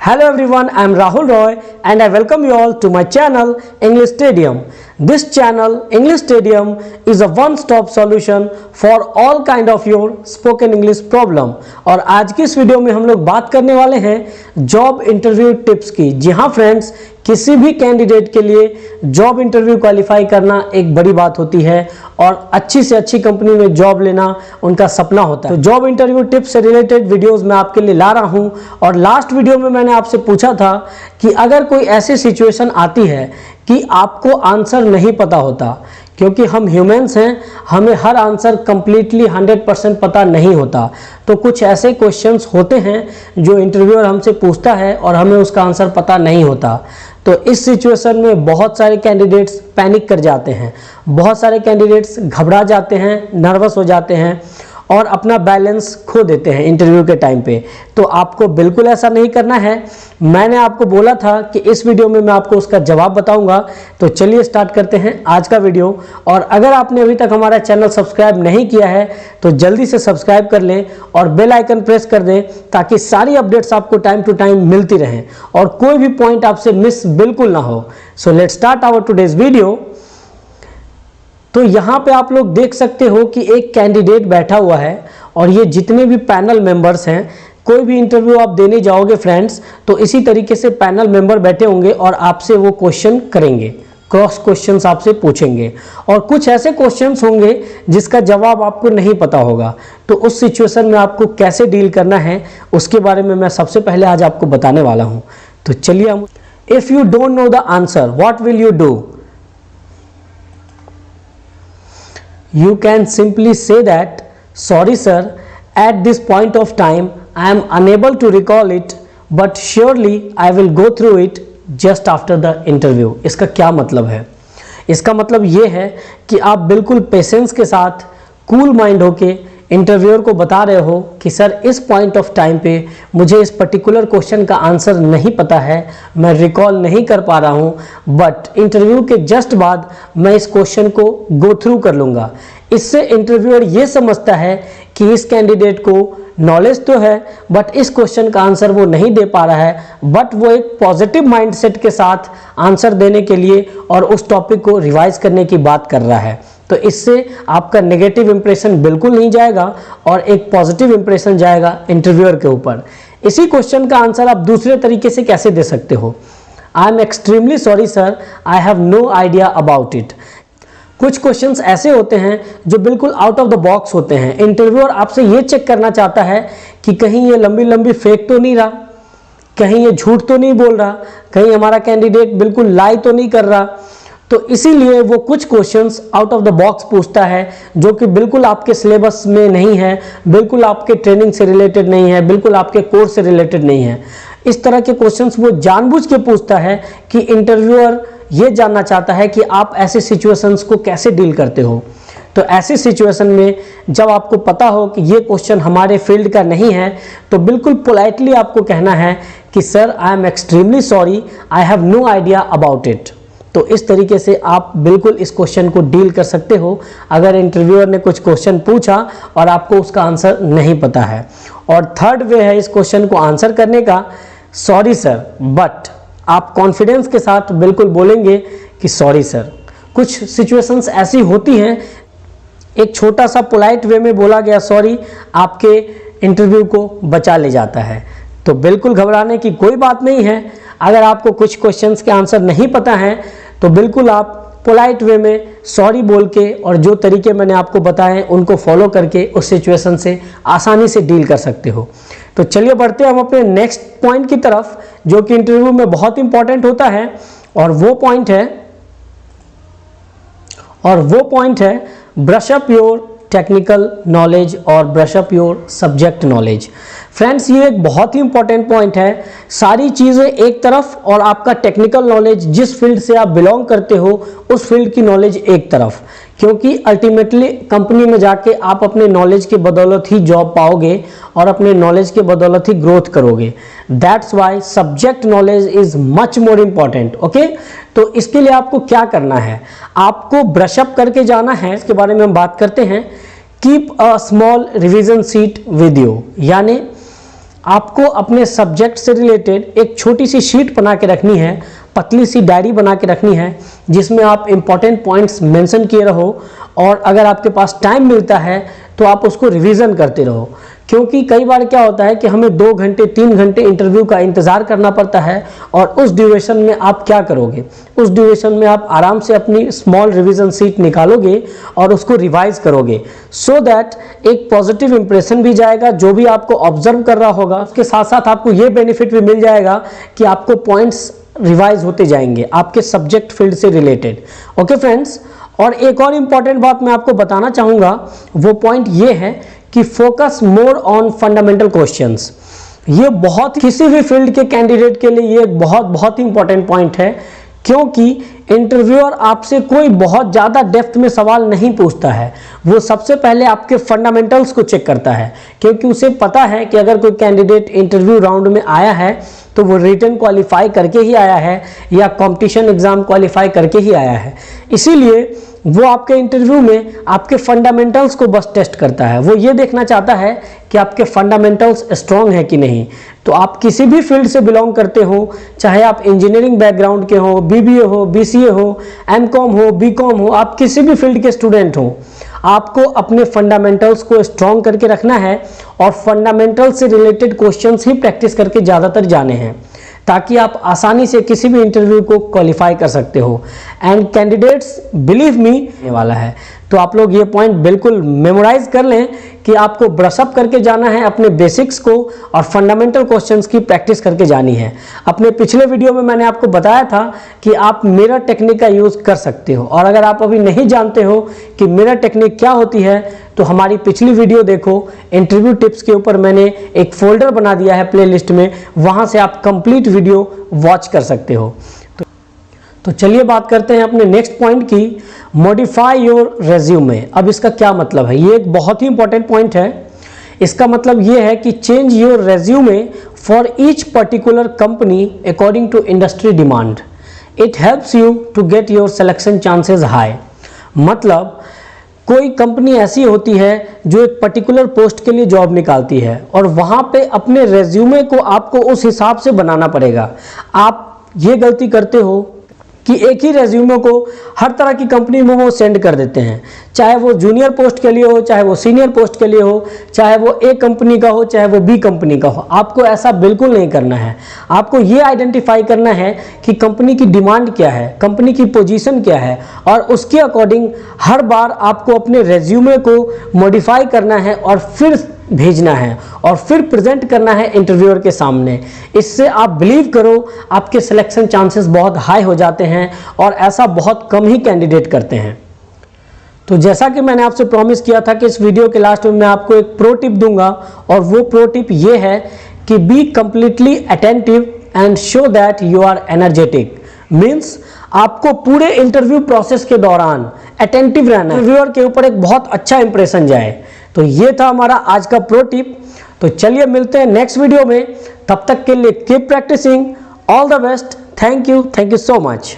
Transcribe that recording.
Hello everyone, I am Rahul Roy and I welcome you all to my channel English Stadium. This channel English Stadium is a one-stop solution for all kind of your spoken English problem. और आज की इस video में हम लोग बात करने वाले हैं जॉब इंटरव्यू टिप्स की। जी हाँ फ्रेंड्स, किसी भी कैंडिडेट के लिए जॉब इंटरव्यू क्वालिफाई करना एक बड़ी बात होती है और अच्छी से अच्छी कंपनी में जॉब लेना उनका सपना होता है। तो जॉब इंटरव्यू टिप्स से रिलेटेड वीडियोस मैं आपके लिए ला रहा हूं और लास्ट वीडियो में मैंने आपसे पूछा था कि अगर कोई ऐसी सिचुएशन आती है कि आपको आंसर नहीं पता होता, क्योंकि हम ह्यूमंस हैं, हमें हर आंसर कंप्लीटली 100% पता नहीं होता, तो कुछ ऐसे क्वेश्चंस होते हैं जो इंटरव्यूअर हमसे पूछता है और हमें उसका आंसर पता नहीं होता। तो इस सिचुएशन में बहुत सारे कैंडिडेट्स पैनिक कर जाते हैं, बहुत सारे कैंडिडेट्स घबरा जाते हैं, नर्वस हो जाते हैं और अपना बैलेंस खो देते हैं इंटरव्यू के टाइम पे। तो आपको बिल्कुल ऐसा नहीं करना है। मैंने आपको बोला था कि इस वीडियो में मैं आपको उसका जवाब बताऊंगा। तो चलिए स्टार्ट करते हैं आज का वीडियो। और अगर आपने अभी तक हमारा चैनल सब्सक्राइब नहीं किया है तो जल्दी से सब्सक्राइब कर लें और बेल आइकन प्रेस कर दें ताकि सारी अपडेट्स आपको टाइम टू टाइम मिलती रहें और कोई भी पॉइंट आपसे मिस बिल्कुल ना हो। So let's start our today's video. तो यहाँ पे आप लोग देख सकते हो कि एक कैंडिडेट बैठा हुआ है और ये जितने भी पैनल मेंबर्स हैं, कोई भी इंटरव्यू आप देने जाओगे फ्रेंड्स तो इसी तरीके से पैनल मेंबर बैठे होंगे और आपसे वो क्वेश्चन करेंगे, क्रॉस क्वेश्चंस आपसे पूछेंगे और कुछ ऐसे क्वेश्चंस होंगे जिसका जवाब आपको नहीं पता होगा। तो उस सिचुएशन में आपको कैसे डील करना है उसके बारे में मैं सबसे पहले आज आपको बताने वाला हूँ। तो चलिए हम, if you don't know the answer what will you do? You can simply say that, sorry sir, at this point of time I am unable to recall it, but surely I will go through it just after the interview. इसका क्या मतलब है? इसका मतलब ये है कि आप बिल्कुल पेशेंस के साथ कूल माइंड होके इंटरव्यूअर को बता रहे हो कि सर इस पॉइंट ऑफ टाइम पे मुझे इस पर्टिकुलर क्वेश्चन का आंसर नहीं पता है, मैं रिकॉल नहीं कर पा रहा हूँ, बट इंटरव्यू के जस्ट बाद मैं इस क्वेश्चन को गो थ्रू कर लूँगा। इससे इंटरव्यूअर ये समझता है कि इस कैंडिडेट को नॉलेज तो है बट इस क्वेश्चन का आंसर वो नहीं दे पा रहा है, बट वो एक पॉजिटिव माइंडसेट के साथ आंसर देने के लिए और उस टॉपिक को रिवाइज करने की बात कर रहा है। तो इससे आपका नेगेटिव इंप्रेशन बिल्कुल नहीं जाएगा और एक पॉजिटिव इंप्रेशन जाएगा इंटरव्यूअर के ऊपर। इसी क्वेश्चन का आंसर आप दूसरे तरीके से कैसे दे सकते हो? I am extremely sorry sir, I have no idea about it. कुछ क्वेश्चंस ऐसे होते हैं जो बिल्कुल आउट ऑफ द बॉक्स होते हैं। इंटरव्यूअर आपसे ये चेक करना चाहता है कि कहीं ये लंबी लंबी फेक तो नहीं रहा, कहीं ये झूठ तो नहीं बोल रहा, कहीं हमारा कैंडिडेट बिल्कुल लाई तो नहीं कर रहा। तो इसीलिए वो कुछ questions out of the box पूछता है जो कि बिल्कुल आपके सिलेबस में नहीं है, बिल्कुल आपके ट्रेनिंग से रिलेटेड नहीं है, बिल्कुल आपके कोर्स से रिलेटेड नहीं है। इस तरह के क्वेश्चंस वो जानबूझ के पूछता है कि इंटरव्यूअर ये जानना चाहता है कि आप ऐसे सिचुएशंस को कैसे डील करते हो। तो ऐसी सिचुएशन में जब आपको पता हो कि ये क्वेश्चन हमारे फील्ड का नहीं है तो बिल्कुल पोलाइटली आपको कहना है कि sir I am extremely sorry, I have no idea about it. तो इस तरीके से आप बिल्कुल इस क्वेश्चन को डील कर सकते हो अगर इंटरव्यूअर ने कुछ क्वेश्चन पूछा और आपको उसका आंसर नहीं पता है। और थर्ड वे है इस क्वेश्चन को आंसर करने का, सॉरी सर, बट आप कॉन्फिडेंस के साथ बिल्कुल बोलेंगे कि सॉरी सर। कुछ सिचुएशंस ऐसी होती हैं, एक छोटा सा पोलाइट वे में बोला गया सॉरी आपके इंटरव्यू को बचा ले जाता है। तो बिल्कुल घबराने की कोई बात नहीं है। अगर आपको कुछ क्वेश्चंस के आंसर नहीं पता है तो बिल्कुल आप पोलाइट वे में सॉरी बोल के और जो तरीके मैंने आपको बताए उनको फॉलो करके उस सिचुएशन से आसानी से डील कर सकते हो। तो चलिए बढ़ते हैं हम अपने नेक्स्ट पॉइंट की तरफ जो कि इंटरव्यू में बहुत इंपॉर्टेंट होता है और वो पॉइंट है brush up your technical knowledge और brush up your subject knowledge. Friends, ये एक बहुत ही इंपॉर्टेंट पॉइंट है। सारी चीज़ें एक तरफ और आपका टेक्निकल नॉलेज, जिस फील्ड से आप बिलोंग करते हो उस फील्ड की नॉलेज एक तरफ, क्योंकि अल्टीमेटली कंपनी में जाके आप अपने नॉलेज की बदौलत ही जॉब पाओगे और अपने नॉलेज के बदौलत ही ग्रोथ करोगे। That's why subject knowledge is much more important. Okay, तो इसके लिए आपको क्या करना है? आपको ब्रशअप करके जाना है। इसके बारे में हम बात करते हैं। Keep a small revision sheet with you, यानी आपको अपने सब्जेक्ट से रिलेटेड एक छोटी सी शीट बना के रखनी है, पतली सी डायरी बना के रखनी है, जिसमें आप इंपॉर्टेंट पॉइंट्स मेंशन किए रहो, और अगर आपके पास टाइम मिलता है तो आप उसको रिवीजन करते रहो। क्योंकि कई बार क्या होता है कि हमें 2 घंटे 3 घंटे इंटरव्यू का इंतज़ार करना पड़ता है, और उस ड्यूरेशन में आप क्या करोगे, उस ड्यूरेशन में आप आराम से अपनी स्मॉल रिवीजन शीट निकालोगे और उसको रिवाइज करोगे, सो दैट एक पॉजिटिव इंप्रेशन भी जाएगा जो भी आपको ऑब्जर्व कर रहा होगा। उसके साथ साथ आपको ये बेनिफिट भी मिल जाएगा कि आपको पॉइंट्स रिवाइज होते जाएंगे आपके सब्जेक्ट फील्ड से रिलेटेड। ओके फ्रेंड्स, और एक और इम्पॉर्टेंट बात मैं आपको बताना चाहूँगा, वो पॉइंट ये है कि focus more on fundamental questions. ये बहुत किसी भी फील्ड के कैंडिडेट के लिए ये बहुत ही इंपॉर्टेंट पॉइंट है, क्योंकि इंटरव्यूअर आपसे कोई बहुत ज़्यादा डेप्थ में सवाल नहीं पूछता है। वो सबसे पहले आपके फंडामेंटल्स को चेक करता है, क्योंकि उसे पता है कि अगर कोई कैंडिडेट इंटरव्यू राउंड में आया है तो वो रिटन क्वालिफाई करके ही आया है या कंपटीशन एग्जाम क्वालिफाई करके ही आया है। इसीलिए वो आपके इंटरव्यू में आपके फंडामेंटल्स को बस टेस्ट करता है। वो ये देखना चाहता है कि आपके फंडामेंटल्स स्ट्रॉन्ग है कि नहीं। तो आप किसी भी फील्ड से बिलोंग करते हो, चाहे आप इंजीनियरिंग बैकग्राउंड के हो, बीबीए हो, बीसीए हो, एमकॉम हो, बीकॉम हो, आप किसी भी फील्ड के स्टूडेंट हो, आपको अपने फंडामेंटल्स को स्ट्रॉन्ग करके रखना है और फंडामेंटल से रिलेटेड क्वेश्चंस ही प्रैक्टिस करके ज़्यादातर जाने हैं, ताकि आप आसानी से किसी भी इंटरव्यू को क्वालिफाई कर सकते हो। एंड कैंडिडेट्स बिलीव मी वाला है, तो आप लोग ये पॉइंट बिल्कुल मेमोराइज कर लें कि आपको ब्रशअप करके जाना है अपने बेसिक्स को, और फंडामेंटल क्वेश्चंस की प्रैक्टिस करके जानी है। अपने पिछले वीडियो में मैंने आपको बताया था कि आप मिरर टेक्निक का यूज़ कर सकते हो, और अगर आप अभी नहीं जानते हो कि मिरर टेक्निक क्या होती है तो हमारी पिछली वीडियो देखो, इंटरव्यू टिप्स के ऊपर मैंने एक फोल्डर बना दिया है प्लेलिस्ट में, वहाँ से आप कंप्लीट वीडियो वॉच कर सकते हो। तो चलिए बात करते हैं अपने नेक्स्ट पॉइंट की, मॉडिफाई योर रेज्यूमे। अब इसका क्या मतलब है, ये एक बहुत ही इंपॉर्टेंट पॉइंट है। इसका मतलब ये है कि change your resume for each particular company according to industry demand. It helps you to get your selection chances high. मतलब कोई कंपनी ऐसी होती है जो एक पर्टिकुलर पोस्ट के लिए जॉब निकालती है, और वहाँ पे अपने रेज्यूमे को आपको उस हिसाब से बनाना पड़ेगा। आप ये गलती करते हो कि एक ही रेज्यूमे को हर तरह की कंपनी में वो सेंड कर देते हैं, चाहे वो जूनियर पोस्ट के लिए हो, चाहे वो सीनियर पोस्ट के लिए हो, चाहे वो ए कंपनी का हो, चाहे वो बी कंपनी का हो। आपको ऐसा बिल्कुल नहीं करना है। आपको ये आइडेंटिफाई करना है कि कंपनी की डिमांड क्या है, कंपनी की पोजीशन क्या है, और उसके अकॉर्डिंग हर बार आपको अपने रेज्यूमे को मॉडिफाई करना है और फिर भेजना है और फिर प्रेजेंट करना है इंटरव्यूअर के सामने। इससे आप बिलीव करो आपके सिलेक्शन चांसेस बहुत हाई हो जाते हैं, और ऐसा बहुत कम ही कैंडिडेट करते हैं। तो जैसा कि मैंने आपसे प्रॉमिस किया था कि इस वीडियो के लास्ट में मैं आपको एक प्रो टिप दूंगा, और वो प्रो टिप ये है कि be completely attentive and show that you are energetic. Means आपको पूरे इंटरव्यू प्रोसेस के दौरान अटेंटिव रहना है, इंटरव्यूअर के ऊपर एक बहुत अच्छा इंप्रेशन जाए। तो ये था हमारा आज का प्रो टिप। तो चलिए मिलते हैं नेक्स्ट वीडियो में, तब तक के लिए keep practising. All the best. Thank you so much.